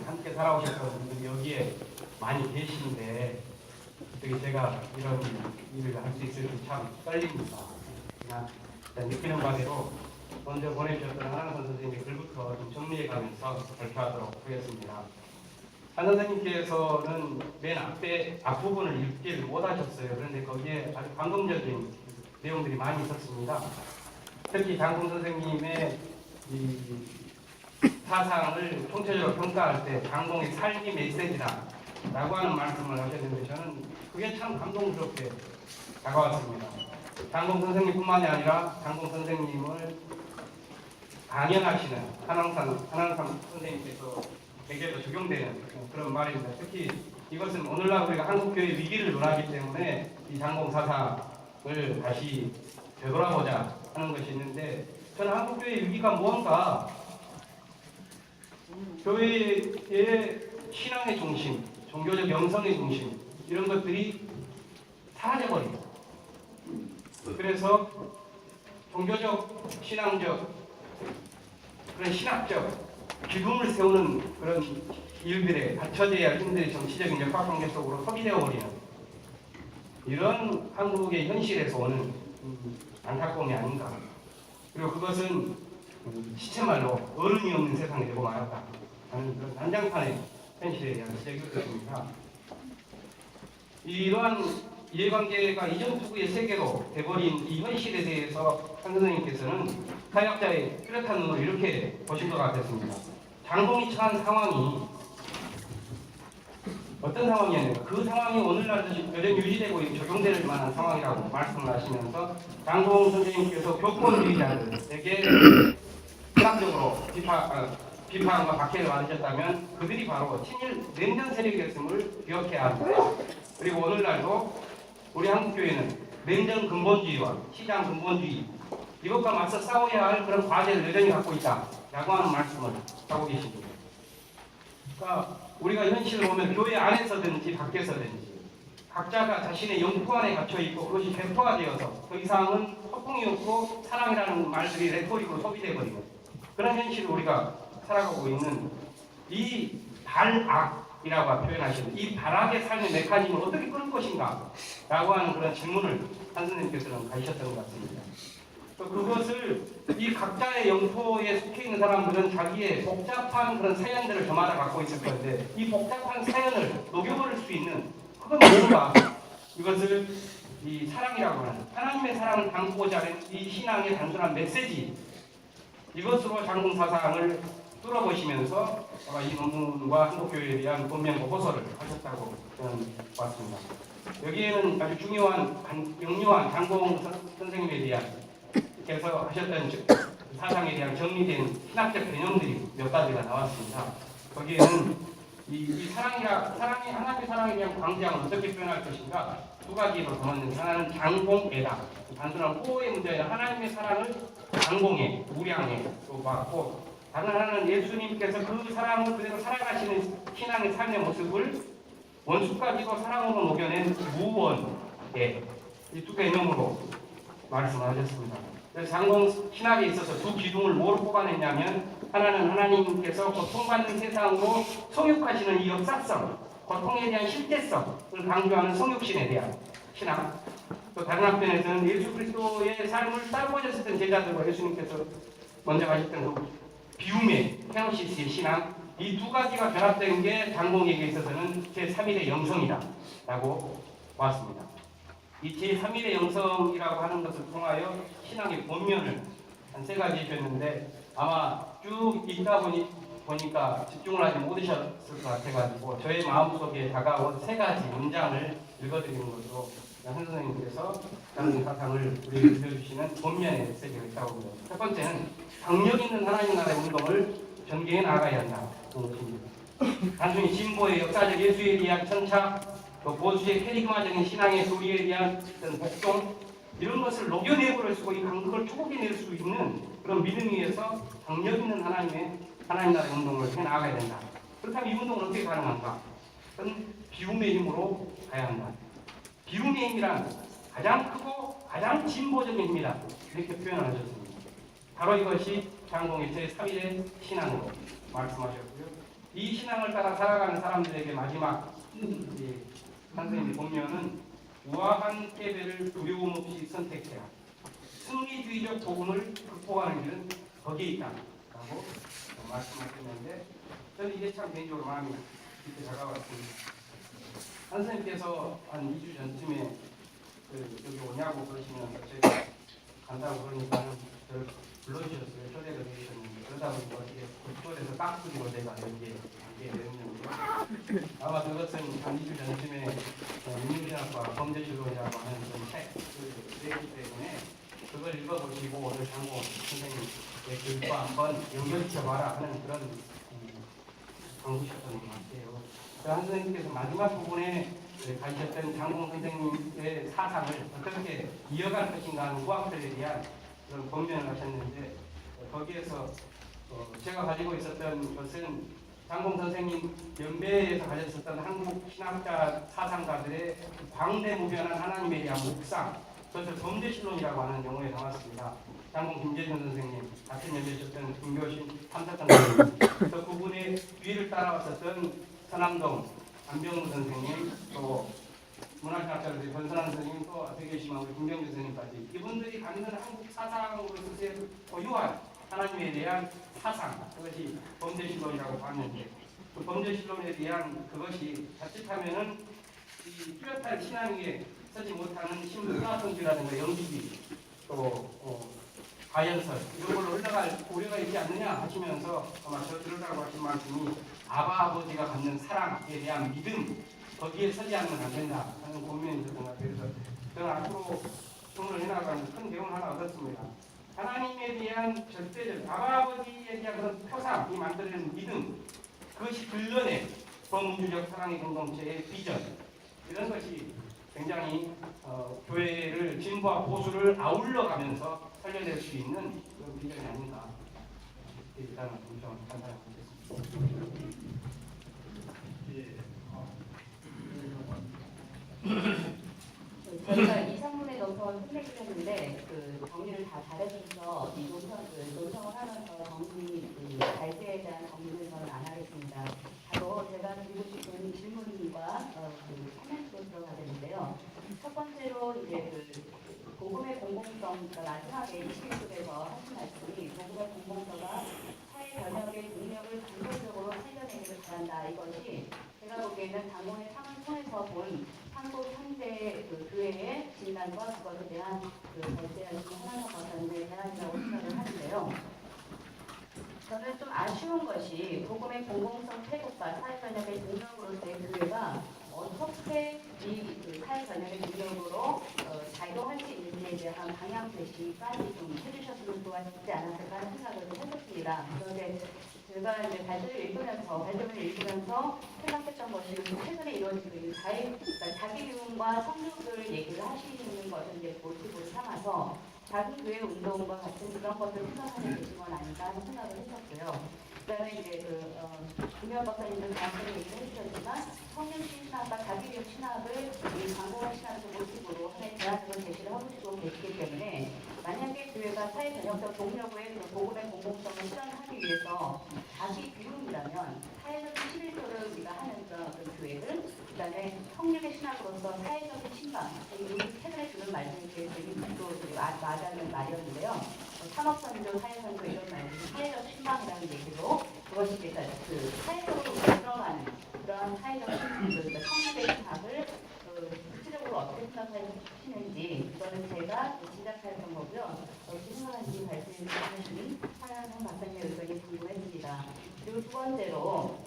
함께 살아오셨던 분들이 여기에 많이 계시는데 어떻게 제가 이런 일을 할 수 있을지 참 떨립니다. 그러나 일단 느끼는 바대로 먼저 보내주셨던 한한선 선생님의 글부터 좀 정리해가면서 발표하도록 하겠습니다. 한 선생님께서는 맨 앞부분을 읽지를 못하셨어요. 그런데 거기에 아주 감동적인 내용들이 많이 있었습니다. 특히 장동 선생님의 이 사상을 총체적으로 평가할 때 장동의 삶이 메시지다 라고 하는 말씀을 하셨는데 저는 그게 참 감동스럽게 다가왔습니다. 장동 선생님뿐만이 아니라 장동 선생님을 강연하시는 한항상 선생님께서 에게도 적용되는 그런 말입니다. 특히 이것은 오늘날 우리가 한국교회 위기를 논하기 때문에 이 장동 사상을 다시 되돌아보자 하는 것이 있는데 저는 한국교회 위기가 무언가 교회의 신앙의 중심, 종교적 영성의 중심 이런 것들이 사라져버립니다. 그래서 종교적, 신앙적, 그런 신학적 기둥을 세우는 그런 일들에 갖춰져야 할 힘들이 정치적인 역학관계 속으로 소비되어 버리는 이런 한국의 현실에서 오는 안타까움이 아닌가. 그리고 그것은 시체말로 어른이 없는 세상이 되고 말았다 하는 그런 난장판의 현실에 대한 지적이었습니다. 이러한 이해관계가 이전 투구의 세계로 돼버린 이 현실에 대해서 한 선생님께서는 사역자의 뚜렷한 눈으로 이렇게 보신 것 같았습니다. 장동이 처한 상황이 어떤 상황이었는가? 그 상황이 오늘날도 여전히 유지되고 적용될 만한 상황이라고 말씀을 하시면서 장동 선생님께서 교권주의자들에게 신학적으로 비판과 박해를 받으셨다면 그들이 바로 친일 냉전 세력이었음을 기억해야 합니다. 그리고 오늘날도 우리 한국교회는 냉전 근본주의와 시장 근본주의 이것과 맞서 싸워야 할 그런 과제를 여전히 갖고 있다라고 하는 말씀을 하고 계십니다. 그러니까 우리가 현실을 보면 교회 안에서든지 밖에서든지 각자가 자신의 영토 안에 갇혀 있고 그것이 배포화되어서 그 이상은 허풍이 없고 사랑이라는 말들이 레토릭으로 소비되어 버리는 그런 현실을 우리가 살아가고 있는 이 발악이라고 표현하시는 이 발악의 삶의 메커니즘을 어떻게 끊을 것인가 라고 하는 그런 질문을 한 선생님께서는 가지셨던 것 같습니다. 그것을 이 각자의 영토에 속해 있는 사람들은 자기의 복잡한 그런 사연들을 저마다 갖고 있을 건데 이 복잡한 사연을 녹여버릴 수 있는 그건 뭔가 이것을 이 사랑이라고 하는 하나님의 사랑을 담고자 하는 이 신앙의 단순한 메시지 이것으로 장동 사상을 뚫어보시면서 이 논문과 한국교회에 대한 본면과 호소를 하셨다고 저는 봤습니다. 여기에는 아주 중요한 영유한 장동 선생님에 대한 께서 하셨던 사상에 대한 정리된 신학적 개념들이 몇 가지가 나왔습니다. 거기에는 이 사랑이 하나님의 사랑에 대한 광장을 어떻게 표현할 것인가 두 가지로 담았는데 하나는 장공애다. 단순한 호의 문제 아니라 하나님의 사랑을 장공애, 무량애 또 봤고 다른 하나는 예수님께서 그 사랑을 그대로 살아가시는 신앙의 삶의 모습을 원수까지도 사랑으로 녹여낸 무원애 이 두 개념으로 말씀하셨습니다. 장동 신학에 있어서 두 기둥을 뭐로 뽑아냈냐면 하나는 하나님께서 고통받는 세상으로 성육하시는 이 역사성, 고통에 대한 실제성을 강조하는 성육신에 대한 신학 또 다른 한편에서는 예수 그리스도의 삶을 따라오셨던 제자들과 예수님께서 먼저 하셨던 그 비움의 테오시스의 신앙 이 두 가지가 결합된 게 장동에게 있어서는 제3일의 영성이다 라고 보았습니다. 이 제3일의 영성이라고 하는 것을 통하여 신앙의 본면을 한 세 가지 해주셨는데 아마 쭉 읽다 보니까 집중을 하지 못하셨을 것 같아가지고 저의 마음속에 다가온 세 가지 문장을 읽어드리는 것으로 한 선생님께서 장동 사상을 우리에게 들려주시는 본면의 메시지가 있다고 봅니다. 첫 번째는 강력 있는 하나님 나라의 운동을 전개해 나가야 한다는 것입니다. 단순히 진보의 역사적 예수에 대한 천착 또 보수의 캐리그마적인 신앙의 소리에 대한 복종 이런 것을 녹여내버릴 수 있고 그걸 초국해낼 수 있는 그런 믿음 위에서 강력 있는 하나님 나라의 운동을 해 나가야 된다. 그렇다면 이 운동은 어떻게 가능한가? 그건 비움의 힘으로 가야 한다. 비움의 힘이란 가장 크고 가장 진보적인 힘이다. 이렇게 표현하셨습니다. 바로 이것이 장동의 제3일의 신앙으로 말씀하셨고요. 이 신앙을 따라 살아가는 사람들에게 마지막 선생님의 본면은 우아한 패배를 두려움 없이 선택해야 승리주의적 복음을 극복하는 길은 거기에 있다라고 말씀하셨는데 저는 이게 참 개인적으로 마음이 깊게 다가왔습니다. 선생님께서 한 2주 전쯤에 여기 오냐고 그러시면서 제가 간다고 그러니까는 저를 불러주셨어요. 초대를 해주셨는데 그러다 보니까 어떻게 그쪽에서 깍두기로 제가 여기에 앉게 되었는데요. 아마 그것은 한 2주 전쯤에 민주신학과 범죄실론이라고 하는 책을 냈기 때문에 그걸 읽어보시고 오늘 장고 선생님의 글과 한번 연결시켜봐라 하는 그런 강구셨던 것 같아요. 한 선생님께서 마지막 부분에 가르쳤던 장공 선생님의 사상을 어떻게 이어갈 것인가 하는 후학들에 대한 그런 권면을 하셨는데 거기에서 제가 가지고 있었던 것은 장공 선생님 연배에서 가졌었던 한국 신학자 사상가들의 광대무변한 하나님에 대한 묵상, 그것을 범죄신론이라고 하는 용어에 담았습니다. 장공 김재준 선생님, 같은 연배셨던 김교신 삼사장 선생님, 또 그분의 뒤를 따라왔었던 서남동 안병우 선생님, 또 문화신학자로서 권선한 선생님, 또 되게 심한 우리 김병주 선생님까지 이분들이 갖는 한국 사상으로서 고유한 하나님에 대한 사상, 그것이 범죄신론이라고 봤는데 그 범죄신론에 대한 그것이 자칫하면은 이 뚜렷한 신앙에 서지 못하는 신문사성지라든가 영지기 또 가연설 이런 걸로 흘러갈 우려가 있지 않느냐 하시면서 아마 저 들으라고 하신 말씀이 아바 아버지가 갖는 사랑에 대한 믿음 거기에 서지 않으면 안 된다 하는 고민이 있었던 것 같아요. 그래서 저는 앞으로 주문을 해나가는 큰 교훈 하나 얻었습니다. 하나님에 대한 절대적 아바 아버지에 대한 그런 표상이 만드는 믿음 그것이 근련의 범우주적 사랑의 공동체의 비전 이런 것이 굉장히 교회를 진보와 보수를 아울러 가면서 살려낼 수 있는 그런 비전이 아닌가. 일단 좀 감사하겠습니다. 저희가 이 상문에 넣어서 끝내기로 했는데 그 정리를 다 잘해주셔서 이 논평을 하면서 정리 발제에 대한 정리를 저는 안 하겠습니다. 바로 제가 드리고 싶은 질문과 코멘트로 들어가야 되는데요. 첫 번째로 이제 복음의 공공성, 그러니까 마지막에 21쪽에서 하신 말씀이 복음의 공공성과 사회 변혁의 능력을 근본적으로 살려내기를 바란다. 이것이 제가 보기에는 당원의 상을 통해서 본 한국 현대 교회의 진단과 그것에 대한 발제할 수 하나가 같은데 대안이라고 생각을 하는데요. 저는 좀 아쉬운 것이 복음의 공공성 회복과 사회변혁의 능력으로서의 교회가 어떻게 이 사회변혁의 능력으로 작용할 수 있는지에 대한 방향 제시까지 좀 해주셨으면 좋았지 않았을까 하는 생각을 했었습니다. 그런데 제가 이제 발전을 읽으면서 생각했던 것이 최근에 이루어지고 있는 그러니까 자기 비움과 성육을 얘기를 하시는 것을 이제 모티브로 삼아서 작은 교회 운동과 같은 그런 것을 생각하게 되신 건 아닌가 하는 생각을 했었고요. 그다음에 이제 김현 박사님도 다양하게 얘기를 해주셨지만 성령 신학과 자기 비움 신학을 이 광고한 신학을 모티브로 하는 대안으로 제시를 하고 싶고 계시기 때문에 만약에 교회가 사회 변혁적 동력의 복음의 공공성을 실현하기 위해서 자기 비움이라면 사회적 11조를 우리가 하는 그런 교회들, 그다음에 성령의 신학으로서 사회적인 신방, 우리 최근에 주는 말씀이 되게 맞는 말이었는데요. 산업선조, 사회선조 이런 말들이 사회적 신방이라는 얘기로 그것이 이제 사회적으로 들어가는 그런 사회적 신방, 그러니까 성령의 신학을 구체적으로 어떻게 생각하시는지 그거는 제가 짐작하였던 거고요. 어떻게 생각하는지 말씀해주신 하나님 박사님의 의견이 궁금했습니다. 그리고 두 번째로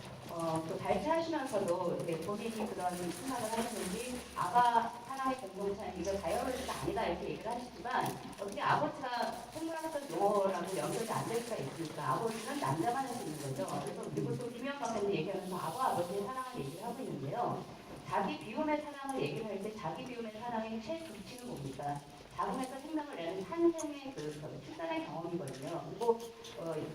발표하시면서도 본인이 그런 생각을 하셨는지 아바 사랑의 공동체는 이거 다이어로지가 아니다 이렇게 얘기를 하시지만 어떻게 아버지가 생물학적 용어라고 연결이 안 될 수가 있습니까? 아버지는 남자만 할 수 있는 거죠. 그래서 그리고 또 김현 박사님 얘기하면서 아버지의 사랑을 얘기를 하고 있는데요. 자기 비움의 사랑을 얘기를 할 때 자기 비움의 사랑의 최중치는 뭡니까? 자궁에서 생명을 내는 탄생의 출산의 경험이거든요. 그리고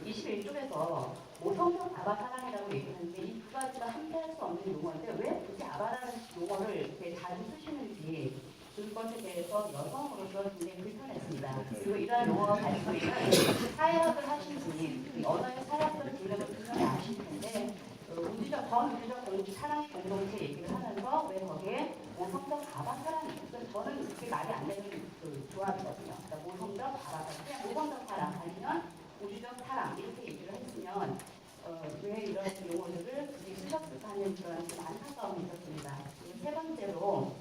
21쪽에서 모성적 아바 사랑이라고 얘기하는데 이 두 가지가 함께 할 수 없는 용어인데 왜 굳이 아바라는 용어를 이렇게 자주 쓰시는지 그것에 대해서 여성으로서 굉장히 불편했습니다. 그리고 이러한 용어가 가지고 있는 사회학을 하신 분이 언어의 사회학적 분석을 분명히 아실 텐데 전우주적 사랑의 공동체 얘기를 하면서 왜 거기에 모성적 바바 사랑이 있어요? 저는 그게 말이 안 되는 그 조합이거든요. 그러니까 모성적 바바 사랑, 그냥 모성적 사랑 아니면 우주적 사랑 이렇게 얘기를 했으면 왜 이런 용어들을 굳이 쓰셨을까 하는 그런 좀 안타까움이 있었습니다. 그리고 세 번째로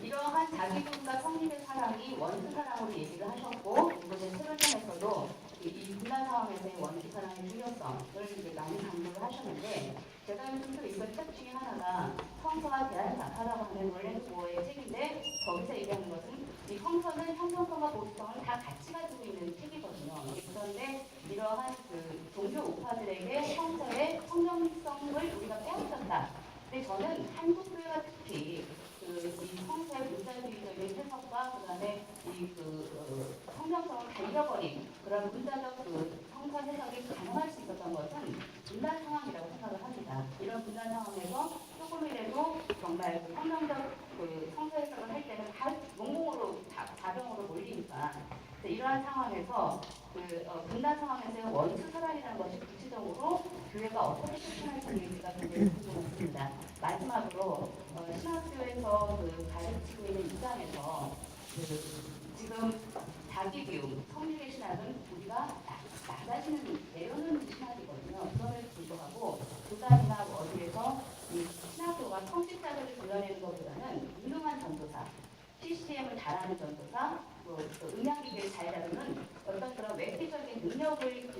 이러한 자기분과 성립의 사랑이 원수 사랑으로 얘기를 하셨고, 그리고 제 최근에서도 이 분단 상황에서의 원수 사랑의 중요성을 이제 많이 강조를 하셨는데, 제가 요즘 또 읽은 책 중에 하나가 성서와 대한사파라고 하는 롤랜드보어의 책인데, 거기서 얘기하는 것은 이 성서는 형성성과 보수성을 다 같이 가지고 있는 책이거든요. 그런데 이러한 그 종교 우파들에게 성서의 성경성을 우리가 빼앗겼다. 근데 저는 한국 교회가 특히 이 성서의 문자주의적인 해석과 그다음에 성경성을 다 잃어버린 그런 문자적 성서 해석이 가능할 수 있었던 것은 분단 상황이라고 생각을 합니다. 이런 분단 상황에서 조금이라도 정말 성경적 성서 해석을 할 때는 다 몽공으로 자병으로 몰리니까 이러한 상황에서 분단 상황에서의 원수 사랑이라는 것이 구체적으로 교회가 어떻게 실천할 수 있는지가 굉장히 궁금했습니다. 마지막으로 신학교에서 가르치고 있는 입장에서 지금 자기 비움, 성립의 신학은 우리가 나가시는 내려놓는 신학이거든요. 그럼에도 불구하고 교단이나 어디에서 이 신학교가 성직자들을 불러내는 것보다는 유능한 전도사, CCM을 잘하는 전도사, 음향기계를 잘 다루는 어떤 그런 외피적인 능력의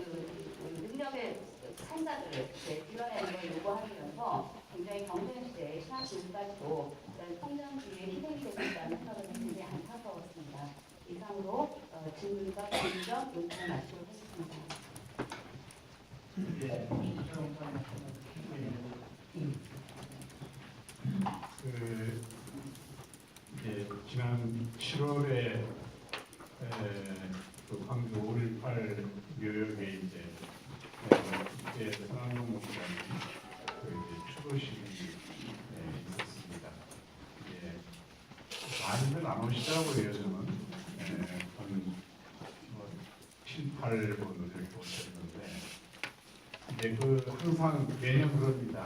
산자들을 불러내는 걸 요구하면서 굉장히 경쟁시대의 신학교까지도 이런 성장주의의 희생이 되고 있다는 생각을 굉장히 안타까웠습니다. 이상으로 질문과 질의적 요청을 마치도록 하겠습니다. 지난 7월에 광주 5.18 묘역에 성황용 목사님 추도식이 있었습니다. 많이들 안 오시더라고요. 요즘은 한 7, 8분 이렇게 오셨는데 항상 매년 그럽니다.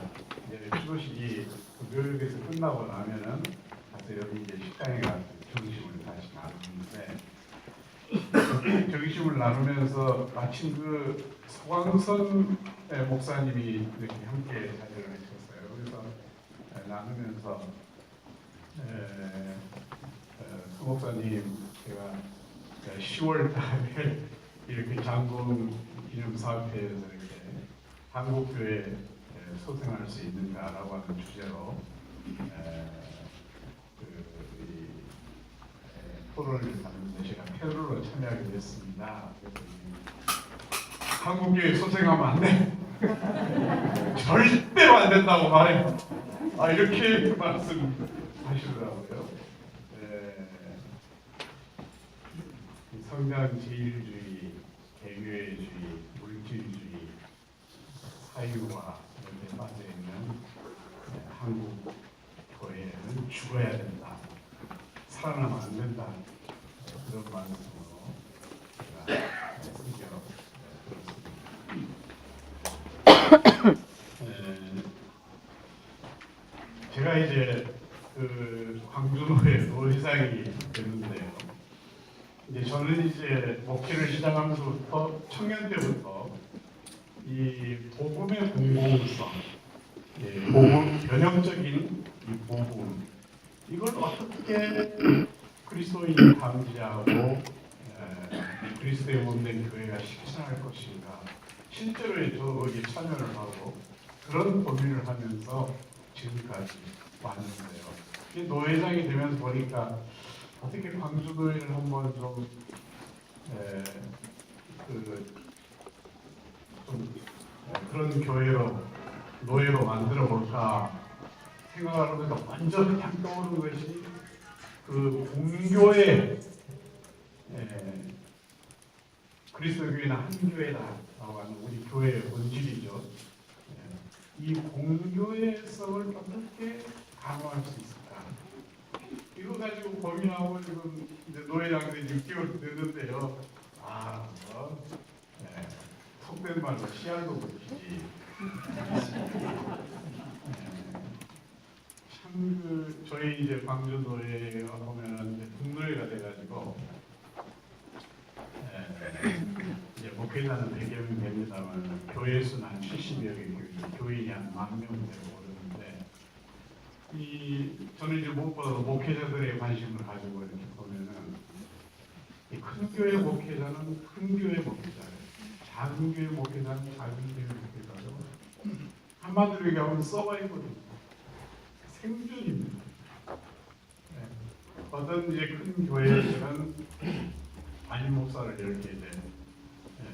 추도식이 묘역에서 끝나고 나면은 가서 여기 식당에 가서 점심을 다시 나누는데 점심을 나누면서 마침 서광선 목사님이 이렇게 함께 자리를 하셨어요. 그래서 나누면서 서 목사님 제가 10월 달에 이렇게 장공 기념사업회에서 이렇게 한국교회 소생할 수 있는가라고 하는 주제로 토론을 하는데 제가 패널로 참여하게 됐습니다. 한국교회 소생하면 안 돼. 절대로 안 된다고 말해요. 이렇게 말씀하시더라고요. 성장제일주의, 개교회주의, 물질주의, 사유화 이런 데 빠져있는 한국 교회는 죽어야 된다. 살아나면 안 된다. 그런 말씀으로 제가 제가 이제 광주노회 노회장이 됐는데요. 이제 저는 이제 목회를 시작하면서부터 청년 때부터 이 복음의 공공성, 복음 변형적인 이 복음 이걸 어떻게 그리스도인이 감지하고 그리스도의 몸된 교회가 실천할 것인가 실제로 저도 거기에 참여를 하고 그런 고민을 하면서 지금까지 왔는데요. 노회장이 되면서 보니까 어떻게 광주교회를 한번 좀 그런 교회로 노예로 만들어 볼까 생각을 하면서 먼저 그냥 떠오르는 것이 공교회 그리스도교회는 한 교회다라고 하는 우리 교회의 본질이죠. 이 공교회성을 어떻게 강화할 수 있을까? 이거 가지고 고민하고 지금 이제 노회장도 6개월 됐는데요. 속된 말로 씨알도 못히지 참 저희 이제 광주도에 보면은 이제 북노회가 돼가지고 이제 목회자는 100여 명 됩니다만 교회 수는 한 70여 개, 교인이 한 10,000명 되고 그러는데 저는 이제 무엇보다 목회자들의 관심을 가지고 이렇게 보면은 이 큰 교회 목회자는 큰 교회 목회자예요. 작은 교회 목회자는 작은 교회 목회자로 한마디로 얘기하면 서바이벌입니다. 생존입니다. 어떤 이제 큰 교회에서는 담임 목사를 이렇게 이제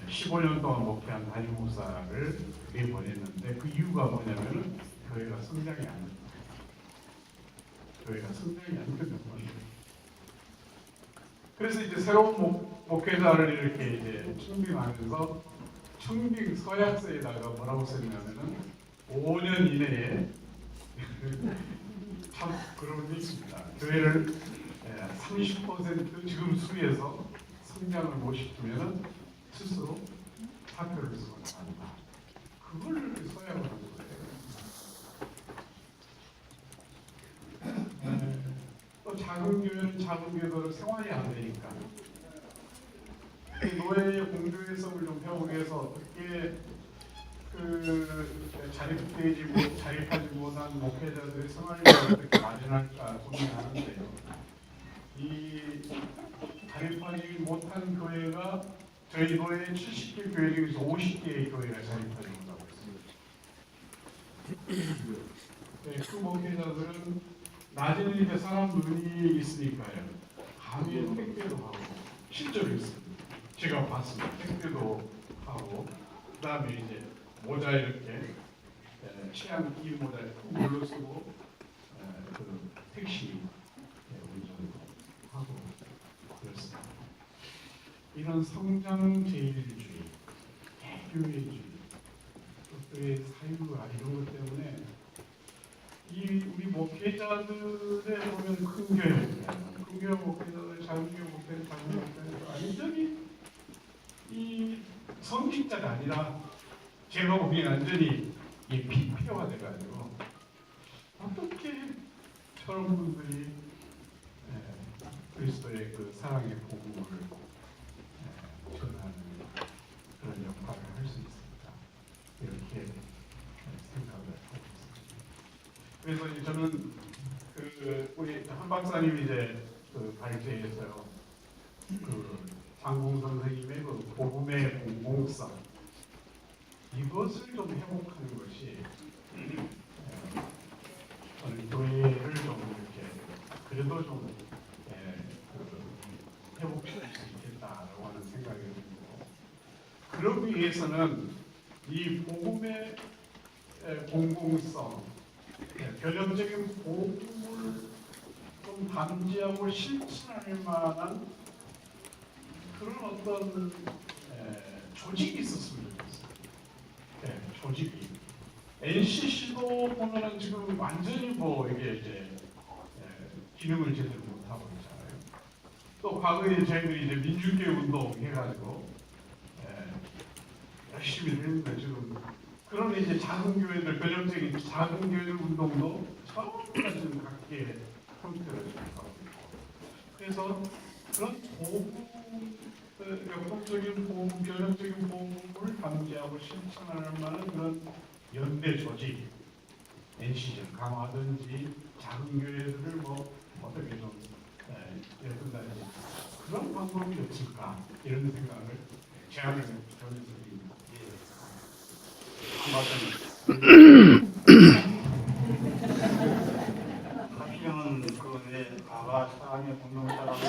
15년 동안 목회한 담임 목사를 내보냈는데 그 이유가 뭐냐면은 교회가 성장이 안 된다. 교회가 성장이 안 된다는 거예요. 그래서 이제 새로운 목회자를 이렇게 이제 청빙하면서 청빙 서약서에다가 뭐라고 썼냐면은 5년 이내에 참 그런 게 있습니다. 교회를 30% 지금 수에서 성장을 못 시키면은 스스로 사표를 쓰고 나간다. 그걸 서약을 한 거예요. 또 작은 교회는 작은 교회대로 생활이 안 되니까 노예의 공교회성을 좀 배우기 위해서 어떻게 자립하지 못한 목회자들의 생활을 어떻게 마련할까 고민하는데요. 이 자립하지 못한 교회가 저희 교회 70개 교회 중에서 50개의 교회가 자립하지 못하고 있습니다. 그 목회자들은 낮에는 이제 사람 눈이 있으니까요. 밤에 택배도 하고 실제로 있습니다. 제가 봤습니다. 택배도 하고 그다음에 이제 모자 이렇게 취향 이 모자를 푹 눌러 쓰고 그 택시 운전도 하고 그렇습니다. 이런 성장제일주의, 개교회주의, 또의 사유화 이런 것 때문에 우리 목회자들의 보면 큰 교회 목회자들, 작은 교회 목회자들, 작은 교회 목회자들 완전히 이 성직자가 아니라 제가 보기엔 완전히 비폐화돼가지고 어떻게 저런 분들이 그리스도의 그 사랑의 복음을 전하는 그런 역할을 할 수 있을까 이렇게 생각을 하고 있습니다. 그래서 이제 저는 우리 한 박사님이 이제 그 발제에서요 장공 선생님의 그 복음의 공공성 이것을 좀 회복하는 것이 저는 교회를 좀 이렇게 그래도 좀 회복시킬 수 있겠다라고 하는 생각이 들고 그러기 위해서는 이 복음의 공공성 변형적인 복음을 좀 담지하고 실천할 만한 그런 어떤 조직이 있었으면 좋겠어요. 조직이. NCC도 보면은 지금 완전히 뭐 이게 이제 기능을 제대로 못 하고 있잖아요. 또 과거에 저희들이 이제 민주교회 운동 해가지고 열심히 했는데 지금 그런 이제 작은 교회들 변형적인 작은 교회들 운동도 전부 다 지금 각기의 형태를 가지고 있고 그래서 그런 역동적인 보험, 변형적인 보험을 감지하고 실천할 만한 그런 연대 조직, NC를 강화하든지 작은 교회들을 뭐 어떻게 좀 예쁜다든지 그런 방법이 없을까 이런 생각을 제안을 전해서 드립니다. 하필이면 그왜 아가 사랑의 공동사라고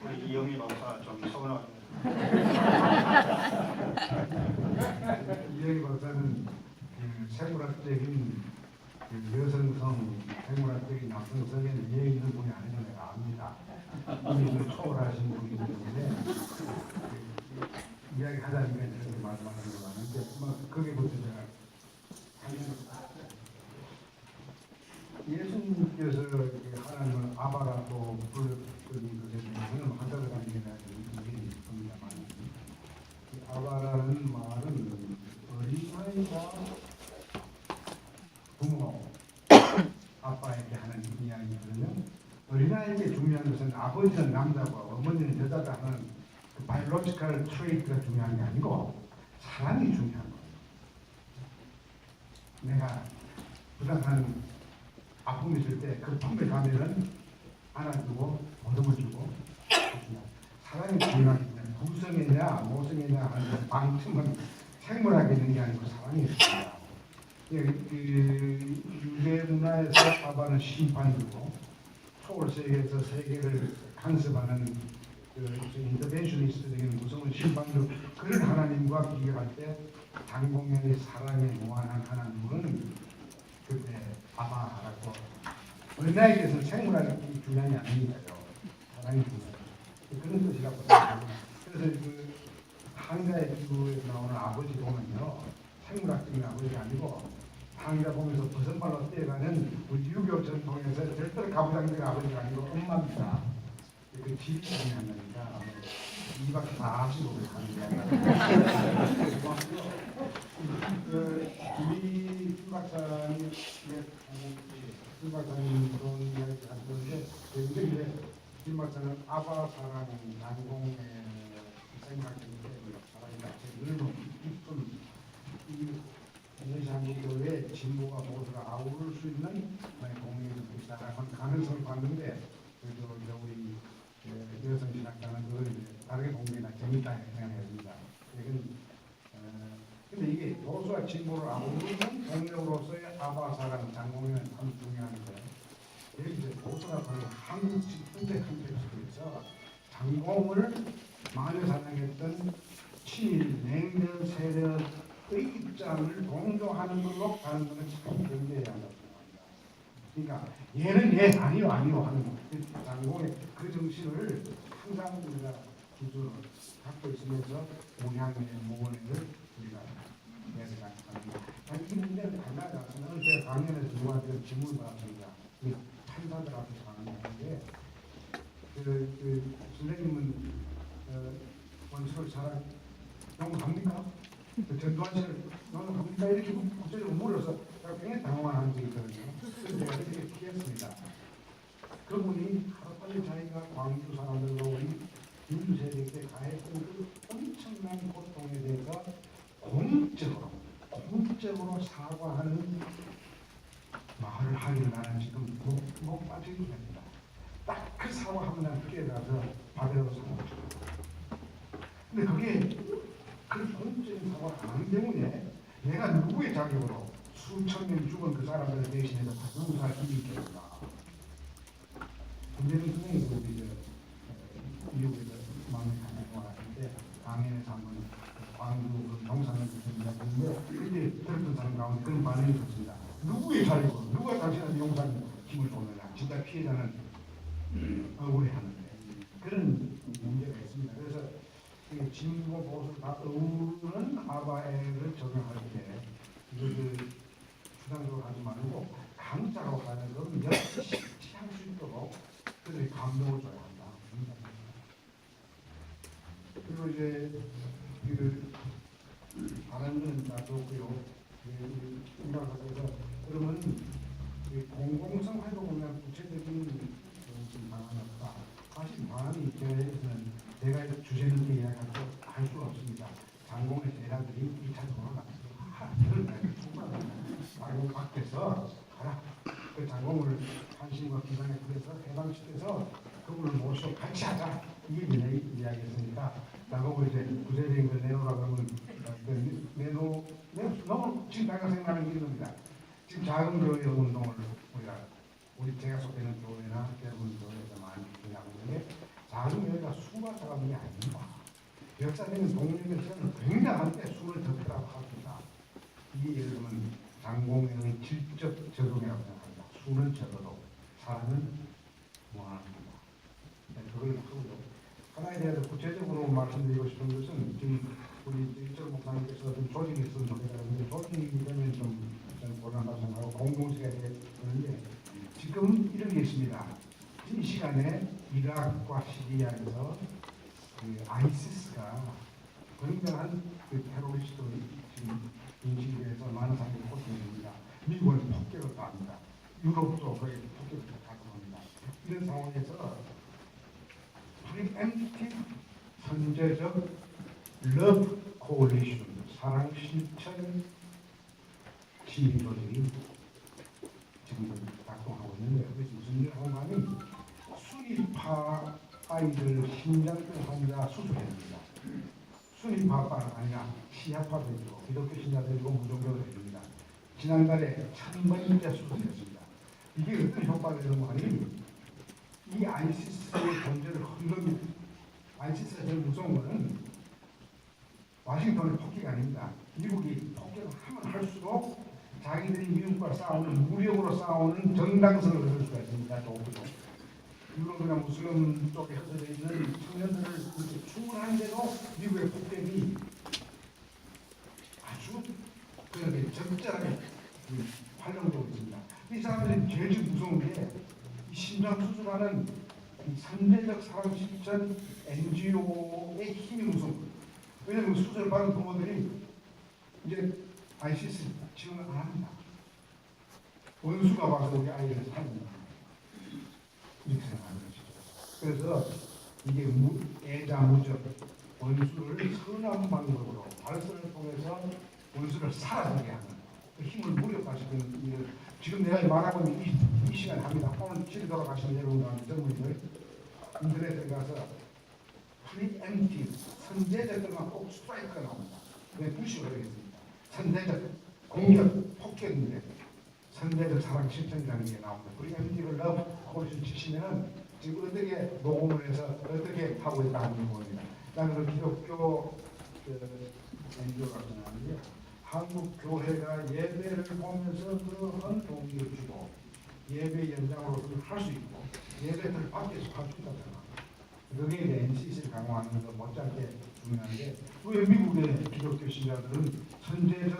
우리 이영희 박사 좀 서운합니다. 이영희 박사는 생물학적인 여성성, 생물학적인 남성성에는 이해 있는 분이 아니라는 걸 압니다. 이미 초월하신 분이기 때문에 이야기하자니까 이렇게 말씀하는 거 같은데 거기부터 제가 예수님께서 하나님을 아바라고 부르는 것에 대해서는 한자로 가는 게 아니라 있습니다만 아바라는 말은 어린아이가 아빠에게 하는 이야기거든요. 어린아이에게 중요한 것은 아버지는 남자고 어머니는 여자다 하는 그 바이올로지컬 트레이트가 중요한 게 아니고 사랑이 중요한 거예요. 내가 부당한 아픔이 있을 때 그 품에 가면은 안아주고 보듬어 주고 사랑이 중요하기 때문에 구성이냐 모성이냐 하는 방침은 생물학에 있는 게 아니고 사랑이 있습니다. 그 유대 문화에서 아바는 심판이고 초월 세계에서 세계를 간섭하는 그 인터벤셔니스트적인 구성은 심판으로 그런 하나님과 비교할 때 장공의 사랑에 무한한 하나님은 그때 아바라고 어린아이에게서는 생물학이 중요한 게 아닙니다요. 사랑이 중요해요. 그런 뜻이라고 생각합니다. 그래서 그 한가의 기부에서 나오는 아버지 보면요 생물학적인 아버지가 아니고 한가 보면서 버선발로 뛰어가는 우리 유교 전통에서 절대로 가부장적 아버지가 아니고 엄마입니다. 그 집이 중요한 거니까 이 밖에 다 하시고 가는 게 아니라 김 박사님 김 박사님 그런 이야기 하시는데 굉장히 김 박사는 아바 사랑 난공의 생각인데 사랑이 자체 늘 깊은 한국교회 진보가 모두가 아우를 수 있는 공익을 사랑한 가능성을 봤는데 그래도 이제 우리 여성 신학자는 그걸 다르게 공부해나 재밌다 생각했습니다. 근데 이게 보수와 진보를 아우르는 동력으로서의 아바 사랑 장공에는 참 중요한데 여기 이제 보수가 바로 한국 현대 컨텍스트에서 장공을 마녀 사랑했던 친일 냉전 세력의 입장을 동조하는 걸로 가는 것은 참 경계해야 한다고 생각합니다. 그러니까 얘는 얘 아니요 하는 그 장공의 그 정신을 항상 우리가 기준으로 갖고 있으면서 문양의 모원을 우리가 내세가 합니다. 이 문제는 간단하지 않습니다. 제가 강연에서 누구한테 질문을 받았습니다. 판사들 앞에서 강연하는데 선생님은 원수를 잘 용납합니까? 전두환 씨를 용납합니까? 이렇게 구체적으로 물어서 제가 굉장히 당황한 적이 있거든요. 그래서 제가 이렇게 피했습니다. 그분이 하루빨리 자기가 광주 사람들과 우리 민주세력 때 가했던 그 엄청난 고통에 대해서 공적으로 사과하는 말을 하기를 나는 지금 못 빠지겠습니다. 딱 그 사과하면 난 깨달아서 바다로 사과했죠. 근데 그게 그 공적인 사과를 안 하는 때문에 내가 누구의 자격으로 수천 명 죽은 그 사람들을 대신해서 용서할 힘이 있겠는가. 김대중 선생님이 미국에서 마음에 강연을 하는데 강연에서 한번 광주 경상을 이야기했는데 그때 들었던 사람 가운데 그런 반응이 있었습니다. 누구의 자격으로 누가 당신한테 용서할 힘을 줬느냐. 진짜 피해자는 억울해하는데 그런 문제가 있습니다. 그래서 진보 보수를 다 어우르는 아바에를 적용할 때 이것을 추상적으로 하지 말고 강자로 하는 건 역시 할 수 있도록 그들이 감동을 줘야 한다. 그리고 이제 다른 건 놔뒀고요. 생각하셔서 그러면 공공성 회복을 구체적인 방안이 없다. 사실 방안이 교회에서는 내가 주제는 이야기하고 할 수가 없습니다. 장공의 제자들이 2차적으로 나가서 밖에서 가라. 그 장공을 관심과 기상에 그래서 해방시켜서 그분을 모시고 같이 하자. 이게 내 이야기였으니까 나보고 이제 구체적인 걸 내놓으라고 하면 너무 지금 내가 생각하는 게 이겁니다. 지금 작은 교회 운동을 우리 제가 속해있는 교회나 대부분 교회에서 많이 하고 있는데 작은 교회가 수가 작은 게 아닙니다. 역사적인 동력의 시간은 굉장한데 수를 덮으라고 합니다. 이게 예를 들면 장공의 질적 적용이라고 생각합니다. 수는 적어도 사람은 무한합니다. 그걸 하고요. 하나에 대해서 구체적으로 말씀드리고 싶은 것은 지금 우리 이철 목사님께서 좀 조직이 있으면 좋겠다는데 조직이 되면 좀 곤란하다고 생각하고 공공세가 되는데 지금 이런 게 있습니다. 이 시간에 이라크와 시리아에서 그 아이시스가 굉장한 그 테러리스트로 지금 인식이 돼서 많은 사람들이 고통이 됩니다. 미국은 폭격을 가합니다. 유럽도 거의 폭격을 가능합니다. 이런 상황에서 프리엠프티브 선제적 러브 코올리션 사랑 실천 시민 조직이 지금 작동하고 있는데 그것이 무슨 일을 하고 하면 순위파 아이들 심장병 환자 수술해줍니다. 순위파가 아니라 시아파도 있고 기독교 신자도 있고 무종교도 있습니다. 지난달에 1000번째 수술했습니다. 이게 어떤 효과가 되는 하니 이 아이시스의 존재를 흔듭니다. 아이시스가 제일 무서운 것은 와싱턴의 폭격이 아닙니다. 미국이 폭격을 하면 할수록 자기들이 미국과 싸우는 무력으로 싸우는 정당성을 얻을 수가 있습니다. 조금도. 유럽이나 무슬림 쪽에 흩어져 있는 청년들을 이렇게 충분한데도 미국의 폭격이 아주 그렇게 적절하게 활용되고 있습니다. 이 사람들이 제일 무서운 게 이 심장 수술하는 이 선제적 사랑 실천 NGO의 힘이 무서운. 왜냐하면 수술을 받은 부모들이 이제 아이시스 지원 안 합니다. 원수가 와서 우리 아이를 살린다. 이렇게 생각하는 것이죠. 그래서 이게 애자무적 원수를 선한 방법으로 발설을 통해서 원수를 사라지게 하는 그 힘을 무력화시키는 일을 지금 내가 말하고 있는 이 시간에 합니다. 오늘 집에 돌아가시는 여러분들 젊은이들 인터넷에 가서 프리엠프티브 선제적 것만 꼭 스트라이크가 나옵니다. 왜 부시가 되겠습니다. 선제적 공격 폭격인데 선제적 사랑 실천이라는 게 나옵니다. 프리엠프티브를 러브 코리션 치시면은 지금 어떻게 녹음을 해서 어떻게 하고 있다 하는 걸 보입니다. 나는 그 기독교 NGO가 나왔는데요. 한국 교회가 예배를 보면서 그런 동기를 주고 예배 연장으로 할 수 있고 예배를 밖에서 할 수 있다잖아. 그게 이제 NCC를 강화하는 거 못지않게 중요한데 왜 미국의 기독교 신자들은 선제적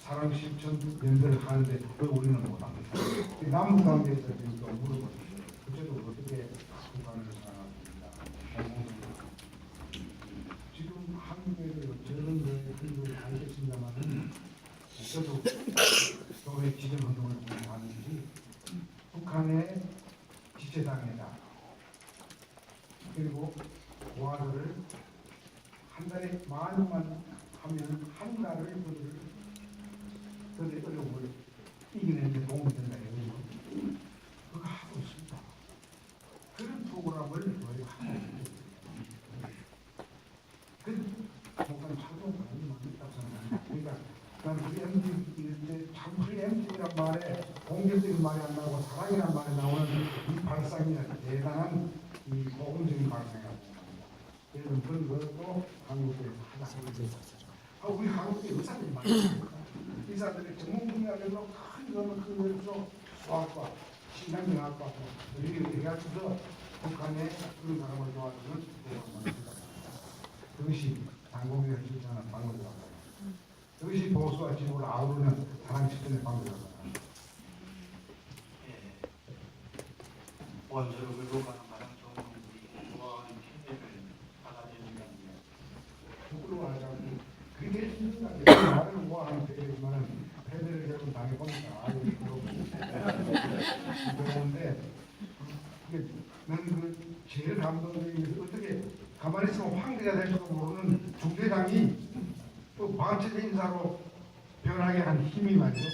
사랑 실천 연대를 하는데 왜 우리는 못합니까? 남북 관계에서 지금 또 물어보시죠. 구체적으로 어떻게 불가능을 생각합니다. 지금 한국에서 저런 걸 알겠습니다만은 저도 교회 지정 운동을 공부하는지 북한의 지체당에다 그리고 고아들을 한 달에 10,000만 하면 한 달을 그들의 어려움을 이기는 데 도움이 된다 이거죠. 그거 하고 있습니다. 그런 프로그램을 저희가 하고 있습니다. 그 목사님 참고가 많이 있다고 생각합니다. 그러니까 난 프리엠프티브 참 프리엠프티브란 말에 공격적인 말이 안 나오고 사랑이란 말이 나오는 이 발상이 대단한 이 모범적인 발상이라고 생각합니다. 그래서 그런 것도 한국에서 하자. 우리 한국에 의사들이 많이 있습니다. 의사들이 전문 분야별로 큰 거에서 수학과 신장경학과 이렇게 해가지고 북한의 그런 사람을 도와주는 대학만 있다. 그것이 당공의 실천하는 방법이라고 합니다. 그것이 보수와 진보를 아우르는 사랑 실천의 방법이라고 합니다. 원수를 끌고 가는 가장 좋은 방법이 좋아하는 패배를 받아들이는 게 부끄러워하지 그게 힘든다. 나를 모아하는 패배지만 패배를 여러분 당해보니까 아주 부끄러운데 나는 그 제일 감동적인 게 어떻게 가만히 있으면 황제가 될 줄도 모르는 중대장이 또 방치된 인사로 변하게 한 힘이 말이죠.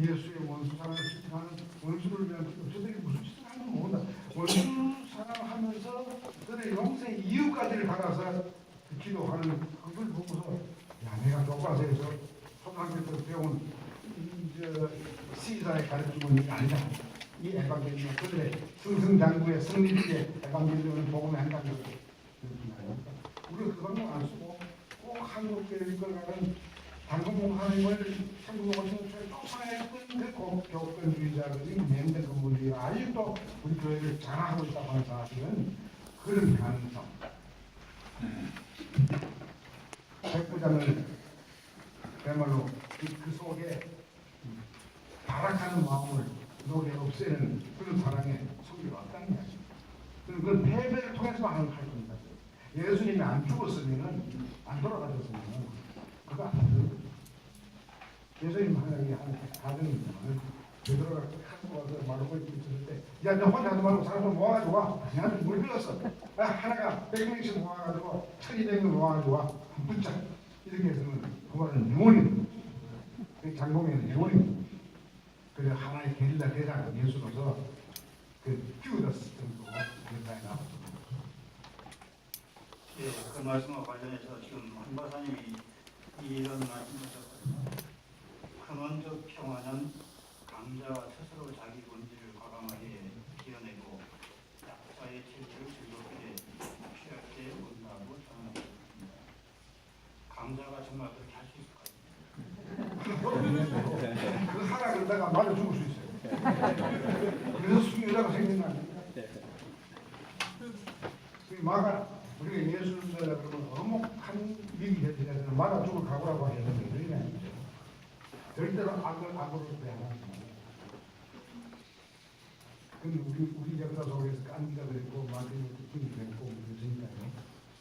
예수의 원수 사랑을 실천하는 원수를 위한 저들이 무슨 짓을 하는 건 모른다. 원수 사랑하면서 저들의 영생 이유까지를 받아서 기도하는 그걸 보고서 야 내가 교과서에서 초등학교 때 배운 시사의 가르침은 아니다. 이 에반게리온 그들의 승승장구의 승리의 에반게리온을 복음에 한다는 것을 우리가 그걸 안 쓰고 꼭 한국교회 이끌어가는 당근봉사님을 1950년초에 쫓아냈던 그 교권주의자들이 맹된 건물들이 아직도 우리 교회를 장악하고 있다고 하는 사실은 그런 가능성 백부장을 그야말로 그 속에 발악하는 마음을 녹에 없애는 그런 사랑의 소리가 없다는 게 아닙니다. 그건 패배를 통해서만 하는 활동이다. 예수님이 안 죽었으면 안 돌아가셨으면 그거 안 되는 거죠. 예수님 하나님이 하는 가정이지만 베드로가 갖고 와서 하고 있을 때, 야, 너 혼자 하지 말고 사람을 모아가지고 와. 나한테 물 빌었어. 하나가 100명씩 모아가지고 1200명 모아가지고 와. 한 분짜. 이렇게 해서는 그거는 유언입니다. 장공에는 유언입니다. 그래서 하나의 게릴라 대장 예수로서 그 키우더스 정도 대단히 나왔습니다. 예, 그 말씀과 관련해서 지금 한 박사님이 이런 말씀하셨거든요. 근원적 평화는 강자가 스스로 자기 본질을 과감하게 기어내고 약자의 체질을 즐겁게 취할 때 온다고 저는 생각합니다. 강자가 정말 그렇게 할 수 있을까요? 그 하라 그러다가 맞아 죽을 수 있어요. 그래서 수유라고 생긴 거 아닙니까? 마가 우리가 예술가라 그러면 어목한 미기 대신에서는 맞아 죽을 각오라고 해야 되는데 그런 게 아니죠. 절대로 악으로 대하는 근데 우리 역사 속에서 깐디가 그랬고 마틴 루터 킹이 그랬고 그러니까요.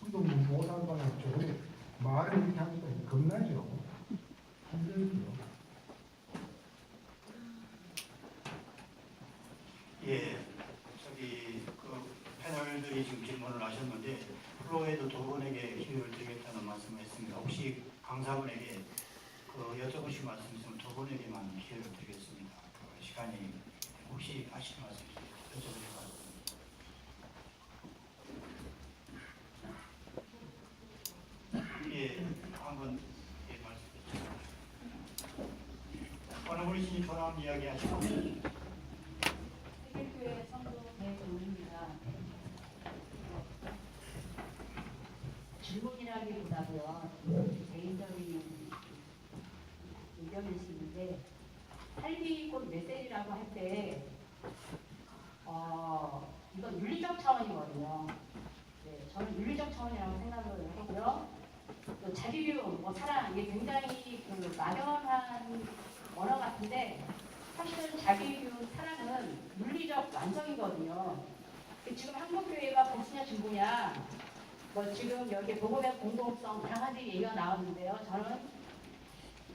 우리도 못하는 바가 없죠. 근데 말을 이렇게 하니까 겁나죠. 힘들죠. 예, 저기 그 패널들이 지금 질문을 하셨는데 플로에도 두 분에게 기회를 드리겠다는 말씀을 했습니다. 혹시 강사분에게 그 여쭤보실 말씀 있으면 두 분에게만 기회를 드리겠습니다. 그 시간이 혹시 하실 말씀 여쭤보실 말씀. 예, 한번 예, 말씀해 주시죠. 어느 분이신지 전화 이야기 하시고. 세계교회 성도 배정입니다. 질문이라기보다도요 개인적인 의견일 수 있는데 삶이 곧 메시지라고 할 때 이건 윤리적 차원이거든요. 네, 저는 윤리적 차원이라고 생각을 하고요. 또 자기유, 사랑 이게 굉장히 그 막연한 언어 같은데 사실은 자기유 사랑은 윤리적 완성이거든요. 지금 한국교회가 보수냐 진보냐 지금 여기 복음의 공동성 여러 가지 얘기가 나왔는데요. 저는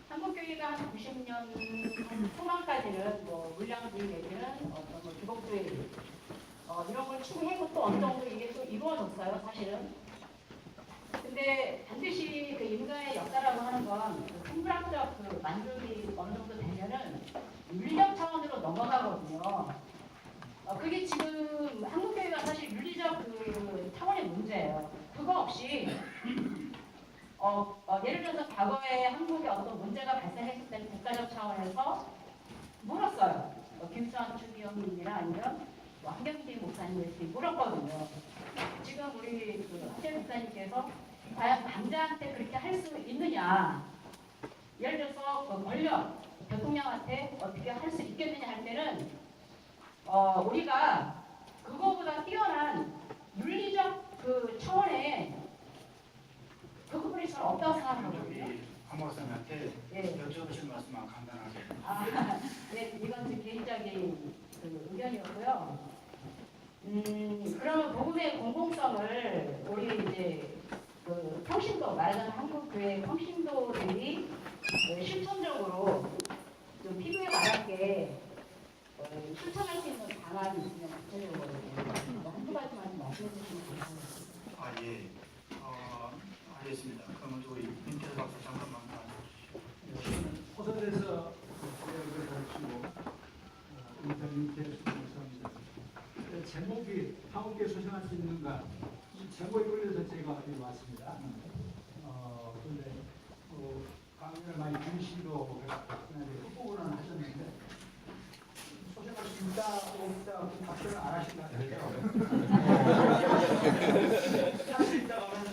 한국교회가 한 90년 초반까지는 물량주의 내지는 어떤 기복주의 이런 걸 추구하고 또 어느 정도 이게 또 이루어졌어요. 사실은. 근데 반드시 그 인간의 역사라고 하는 건 생물학적 그 만족이 어느 정도 되면은 윤리적 차원으로 넘어가거든요. 그게 지금 한국교회가 사실 윤리적 그 차원의 문제예요. 그거 없이 예를 들어서 과거에 한국에 어떤 문제가 발생했을 때 국가적 차원에서 물었어요. 김수환 추기경님이나 아니면 황경기 목사님에게 물었거든요. 지금 우리 그 하재 목사님께서 과연 남자한테 그렇게 할 수 있느냐? 예를 들어서 권력, 대통령한테 어떻게 할 수 있겠느냐 할 때는 우리가 그거보다 뛰어난 윤리적 그 차원의 그 부분이 잘 없다고 생각하거든요. 한 박사님한테 예. 여쭤보실 말씀만 간단하게. 네, 이건 제 개인적인 그 의견이었고요. 그러면 복음의 공공성을 우리 이제 그 평신도 말하자면 한국 교회 평신도들이 실천적으로 좀 피부에 와닿게 실천할 수 있는 방안이 있으면 구체적으로 한두 가지만 말씀해 주시면 감사하겠습니다. 예. 알겠습니다. 그러면 우리 민태수 박사 잠깐만 말씀해 주시죠. 호선에서 교육을 가르치고 인터넷 수업입니다. 제목이 한국에 소생할 수 있는가? 이 제목에 걸려서 제가 여기 왔습니다. 그런데 강연을 많이 중시로 후보는 하셨는데 소생할 수 있다 없다 그 답변을 안 하신 것 같아요. 할 수 있다고 하면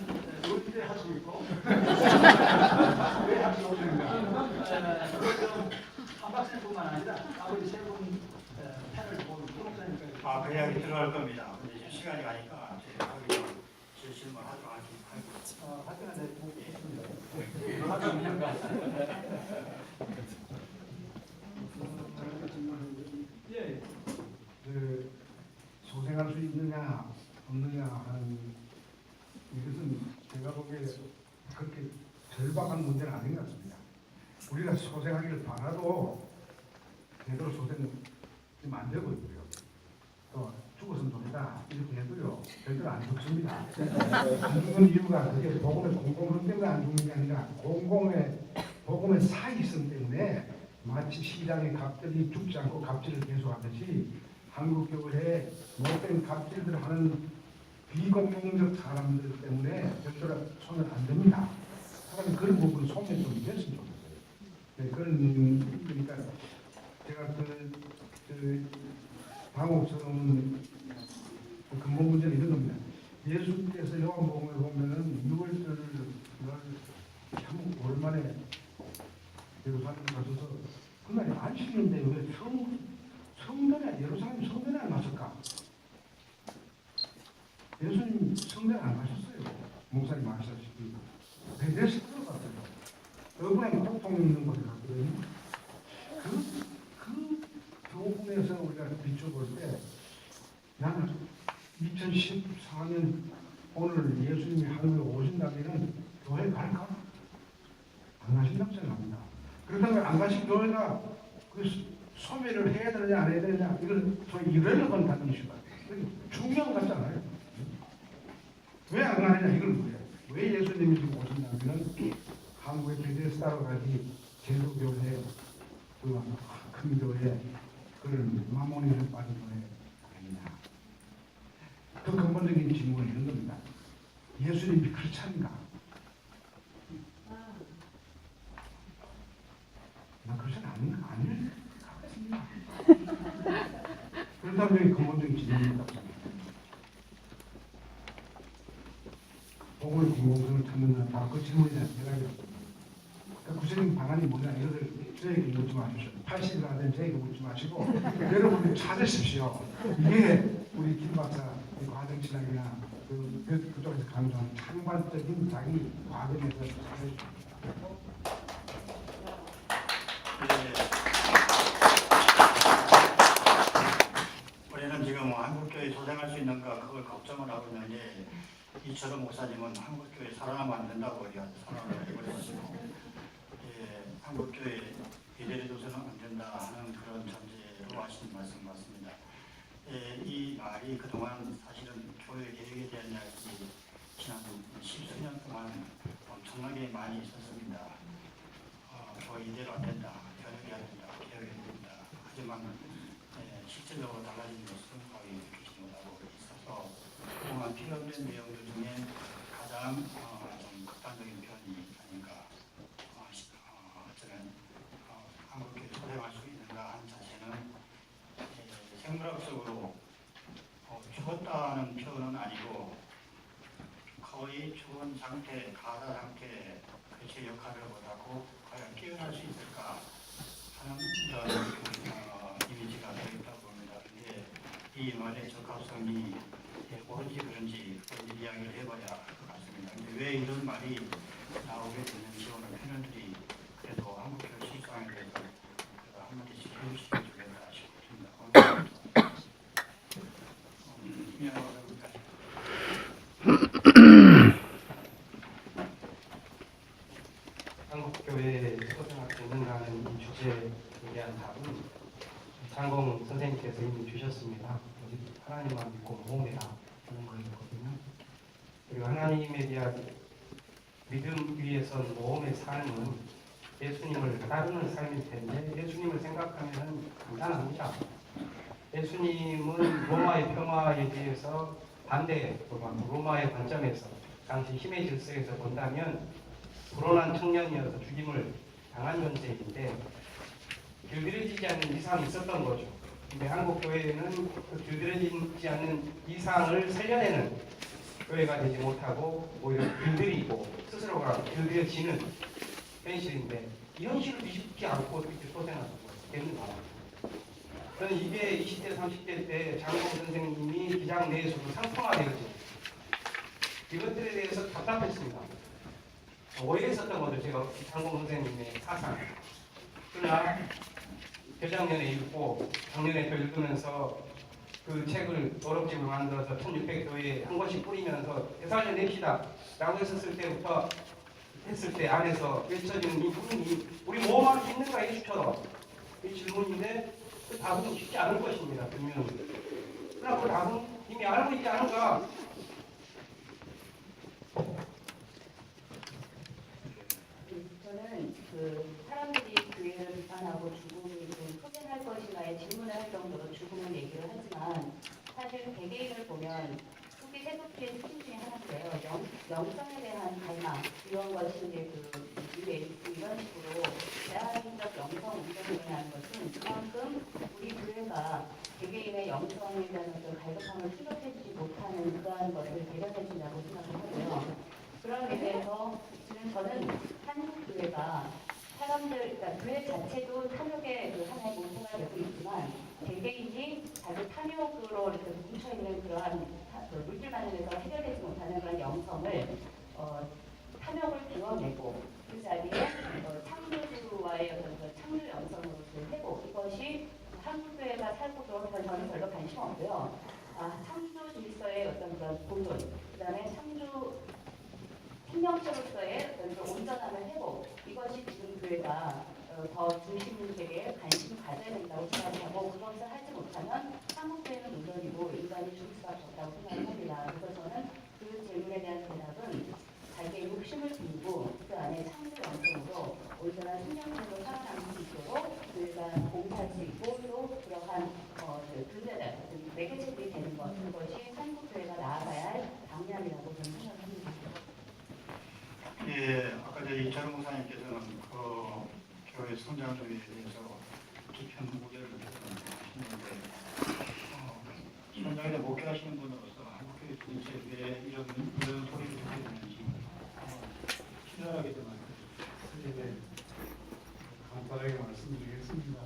언제 할 수 있고 왜 할 수 없는가? 한 박사뿐만 아니라 나머지 세 분 패널 보는 목사님까지. 그 이야기 들어갈 겁니다. 근데 이제 시간이 가니까 제가 거기서 제 질문 하도록 할게요. 학교는 내 보고 있습니다. 예. 그 소생할 수 있느냐 없느냐 하는 이것은 제가 보기에 그렇게 절박한 문제는 아닌 것 같습니다. 우리가 소생하기를 바라도 제대로 소생이 안 되고 있고요. 절대로 안 죽습니다. 안 죽는 이유가 그게 복음의 공공성 때문에 안 죽는 게 아니라 복음의 사익성 때문에 마치 시장의 갑질이 죽지 않고 갑질을 계속하듯이 한국 교회에 못된 갑질을 하는 비공공적 사람들 때문에 절대로 손을 안 댑니다. 사람이 그런 부분 소멸 좀 됐으면 좋겠어요. 네, 그러니까 제가 그 당혹스러운 근본 문제는 이런 겁니다. 예수께서 요한복음에 보면은 6월절을 참 오랜만에 예루살렘 가셔서 그날이 안식일인데 왜 성전에 예루살렘 성전에 안 갔을까? 예수님 성전에 안 가셨어요. 목사님 아시다시피 베데스다로 갔어요. 여분의 고통 있는 곳에 갔거든요. 그 교훈에서 우리가 비춰볼 때 나는 2014년 오늘 예수님이 한국에 오신다면 교회 갈까? 안 가신다고 생각합니다. 그렇다면 안 가신 교회가 그 소매를 해야 되느냐 안 해야 되느냐 이건 저희 이relevant한 이슈가 중요한 것 같지 않아요? 왜 안 가느냐 이건 뭐예요? 왜 예수님이 지금 오신다면 한국의 베데스다로 가지 제도교회 큰 교회 그런 마모니를 빠진 교회 아니냐? 그 근본적인 질문은 이런 겁니다. 예수님이 크리스찬인가? 나 크리스찬 아닐 것 같습니다. 그렇다면 여기 근본적인 질문입니다. 복음의 공공성을 찾는 바로 그 질문이잖아요. 그러니까 구체적인 방안이 뭐냐 이것을 저에게 묻지 마십시오. 80이라든 저에게 묻지 마시고 여러분이 찾으십시오. 이게 우리 김 박사 과정신학이나 그쪽에서 강조하는 창발적인 자기 과정에서 찾으십시오. 우리는 지금 한국교회 소생할 수 있는가 그걸 걱정을 하고 있는데 이철호 목사님은 한국교회 살아나면 안 된다고 선언을 해버렸고 한국교회 이대로 둬서는 안 된다 하는 그런 전제로 하시는 말씀 같습니다. 이 말이 그동안 사실은 교회 개혁에 대한 이야기 지난 10수년 동안 엄청나게 많이 있었습니다. 이대로 안 된다, 변혁이 안 된다, 개혁이 안 된다. 하지만 실질적으로 달라진 모습은 거의 느끼지 못하고 있어서 그동안 필요된 내용들 중에 가장 좀 극단적인 편이 아닌가. 저는 한국교회 소생할 수 있는가 하는 자체는 생물학적으로 죽었다는 표현은 아니고 거의 죽은 상태, 가사 상태 제 역할을 못하고 과연 깨어날 수 있을까 하는 이미지가 되어있다고 봅니다. 그런데 이 말의 적합성이 옳은지 그런지 이야기를 해봐야 할 것 같습니다. 근데 왜 이런 말이 나오게 됐는지 오늘 패널들이 그래도 한국교회 실상에 대해서 한마디씩 해주시면 좋겠다 싶습니다. 한국교회에 소생할 수 있는가는 이 주제에 대한 답은 장공 선생님께서 이미 주셨습니다. 하나님만 믿고 모험해라 하는 거였거든요. 그리고 하나님에 대한 믿음 위에선 모험의 삶은 예수님을 따르는 삶일 텐데 예수님을 생각하면 간단합니다. 예수님은 로마의 평화에 대해서 반대, 로마의 관점에서 당시 힘의 질서에서 본다면 불온한 청년이어서 죽임을 당한 존재인데 길들여지지 않는 이상이 있었던 거죠. 근데 한국 교회는 그 길들여지지 않는 이상을 살려내는 교회가 되지 못하고 오히려 길들이고 스스로가 길들여지는 현실인데 이 현실을 뒤집지 않고 이렇게 소생하는 되는 거예요. 저는 이게 20대, 30대 때 장공 선생님이 기장 내에서도 상품화되어진 이것들에 대해서 답답했습니다. 오해 있었던 거죠. 제가 장공 선생님의 사상. 그러나 교장년에 읽고 작년에 또 읽으면서 그 책을 도록집을 만들어서 1600교회에 한 권씩 뿌리면서 되살려 냅시다 라고 했을 때 안에서 외쳐지는 이 부분이 우리 모험할 수 있는가 예수처럼 이 질문인데 그 답은 쉽지 않을 것입니다. 분명히. 그러나 그 답은 이미 알고 있지 않은가 그 사람들이 교회를 비판하고 죽음을 소개할 것인가에 질문을 할 정도로 죽음을 얘기를 하지만 사실 개개인을 보면 속이 세속주의 특징 중에 하나인데요. 영성에 대한 갈망 이런 것이 이제 이런 식으로 대한민국 영성 운동을 하는 것은 그만큼 우리 교회가 개개인의 영성에 대한 어떤 갈급함을 충족해주지 못하는 그러한 것을 대변해준다고 생각을 하고요. 그런 의미에서 지금 저는 한국 교회가 사람들, 그러니까 교회 자체도 탐욕의 그 하나의 모태가 되고 있지만 개개인이 자기 탐욕으로 이렇게 뭉쳐있는 그러한 물질만에 대해서 해결되지 못하는 그런 영성을 탐욕을 드러내고 그 자리에 창조주와의 어떤 그 창조 영성으로 회복 이것이 한국 교회가 살고도 저는 별로 관심 없고요. 창조 질서의 어떤 그런 본론, 그다음에 창조 생명체로서의 어떤 그 온전함을 회복 이것이 지금 교회가 더 중심되게 관심을 가져야 된다고 생각하고 그것을 하지 못하면 한국 교회는 물론이고 인간이 죽을 수밖에 없다고 생각을 합니다. 그래서 저는 그 질문에 대한 대답은 자기의 욕심을 두고 그 안에 창조 영성으로 온전한 생명체로 살아남을 수 있도록 교회가 봉사할 수 있고 또 그러한 존재들 매개체들이 되는 것 그것이 한국 교회가 나아가야 할 방향이라고 저는 생각합니다. 예, 아까 저희 전 목사님께서는 그 교회 성장도에 대해서 깊은 우려를 표현하시는데 현장에 목회하시는 분으로서 한국교회 전체에 왜 이런 소리를 듣게 되는지 친절하게 좀 네, 간단하게 말씀드리겠습니다.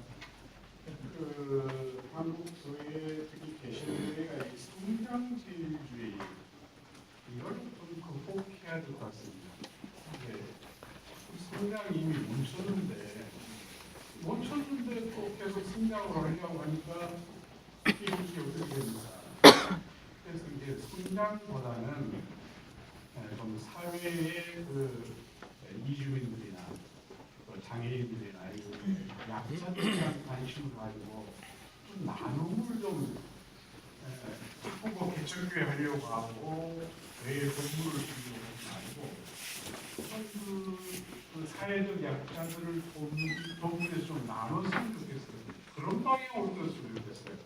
그 한국 교회 특히 개신교회가 이 성장주의 이걸 좀 극복해야 될 것 같습니다. 성장이 이미 멈췄는데 또 계속 성장을 하려고 하니까 이게 어떻게 됩니까? 그래서 이제 성장보다는 좀 사회의 그 이주민들이나 또 장애인들이나 약자들에 대한 관심을 가지고 좀 나눔을 좀 자꾸 뭐 개척교회 하려고 하고 왜 돈물을 주려고 하지 말고 그 사회적 약자들을 돕는 좀 나눴으면 좋겠어요. 그런 방향으로 떴으면 좋겠어요.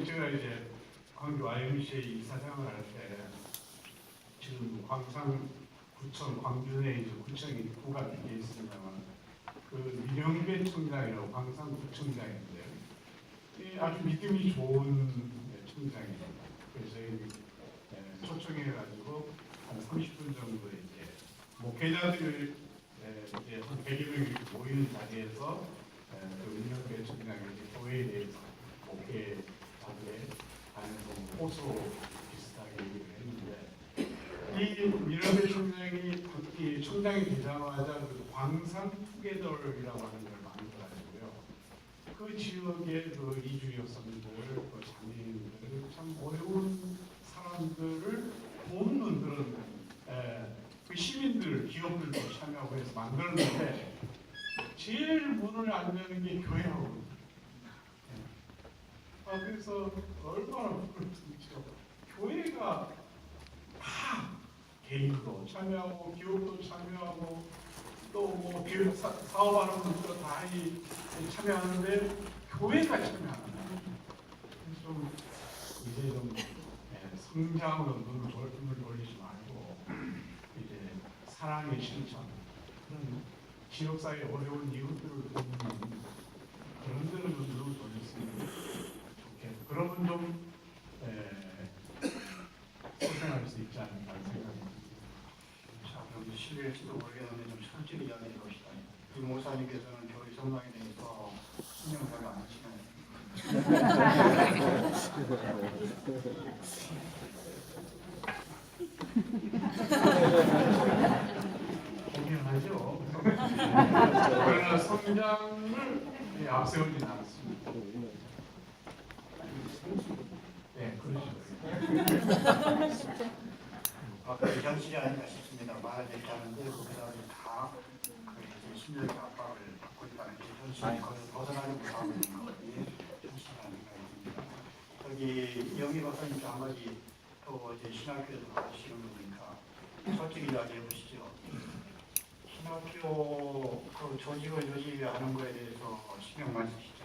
제가 이제 광주 IMCA 이사장을 할 때 지금 광산구청 광주 내 이제 구청이 구가 되어 있습니다만 그 민영배 청장이라고 광산구청장인데 아주 믿음이 좋은 청장이에요. 그래서 초청해가지고 한 30분 정도 이제 목회자들이 이제 한 100여 명이 모이는 자리에서 그 민영배 청장이 교회에 대해서 목회자들의 관해서 호소 비슷하게 얘기를 했는데 이 민영배 청장이 되자마자 그 광산투게더라고 하는 걸 만들어가지고요. 그 지역의 그 이주 여성들, 그 장애인들, 참 어려운 사람들을 돕는 그런 그 시민들, 기업들도 참여하고 해서 만들었는데 제일 문을 안 여는 게 교회라고. 그래서 얼마나 부끄럽죠. 교회가 다 개인도 참여하고 기업도 참여하고 또 뭐 기업 사업하는 분들도 다 참여하는데 교회가 참여하는 거예요. 좀 이제 좀 성장으로 눈을 돌리지 말고 이제 사랑의 실천 그런 지역사회 어려운 이웃들을 돕는 그런 데를 좀 눈을 돌렸으면 좋겠고 그러면 좀 소생할 수 있지 않을까 생각합니다. 자, 그럼 실례일지도 모르겠는데 좀 솔직히 이야기해 봅시다. 이 목사님께서는 교회 성장에 대해서 신경 잘 안 하시나요? 공연하죠. 그러나 성장을 앞세우진 않습니다. 네, 그러시죠. 아까 현실이 아닌가 싶습니다. 말을 이렇게 하는데 그 사람이 다 이제 심리적 압박을 받고 있다는 게 현실이 거의 벗어나지 못하고 있는 것이 현실이 아닌가 싶습니다. 여기 영희 박사님께 한 가지 또 이제 신학교에서 가르치는 거니까 솔직히 이야기해 보시죠. 신학교 그 조직을 유지하는 거에 대해서 신경 많이 쓰시죠?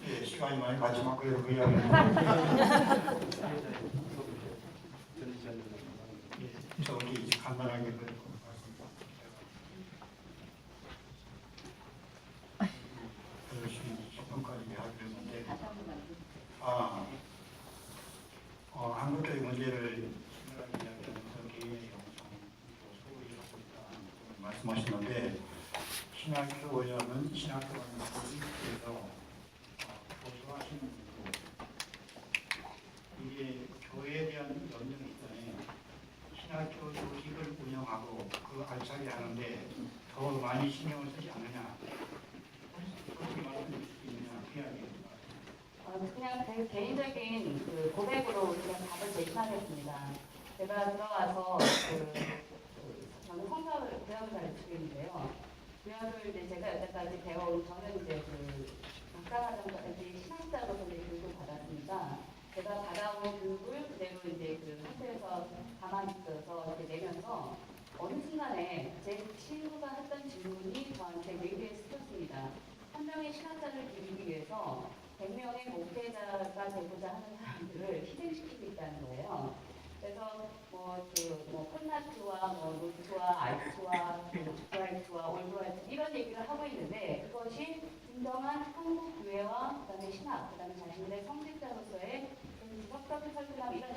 예, 시간이 많이 가지만 그래도 그 이야기는 예, 저기 간단하게 그래도 열심히 조금까지 하기로 했는데 한국교육 문제를 심각하게 이야기하면서 개인의 영성, 소홀히 갖고 있다 말씀하시는데 신학교는 신학교라는 조직에서 보수하시는 분이고 이게 교회에 대한 염려가 있잖아요. 신학교 조직을 운영하고 그 알차게 하는데 더 많이 신경을 쓰지 않느냐. 솔직히 말씀드릴 수 있느냐. 그 이야기입니다. 그냥 제 개인적인 그 고백으로 그냥 답을 제시하겠습니다. 제가 들어와서 저는 성서를 구약을 가르치고 있는데요. 구약을 이제 제가 여태까지 배워온 저는 이제 그 박사과정까지 신학자로서 이제 교육을 받았습니다. 제가 받아온 교육을 그대로 이제 그 학교에서 가만히 있어서 이렇게 내면서 어느 순간에 제 친구가 했던 질문이 저한테 뇌리에 스쳤습니다. 한 명의 신학자를 기르기 위해서 100명의 목회자가 되고자 하는 사람들을 희생시키고 있다는 거예요. 그래서 콘나트와 노트와 알트와 브라이트와 올브라이트 이런 얘기를 하고 있는데 그것이 진정한 한국 교회와 그다음에 신학, 그다음에 자신들의 성직자로서의 지속적인 설득함 이런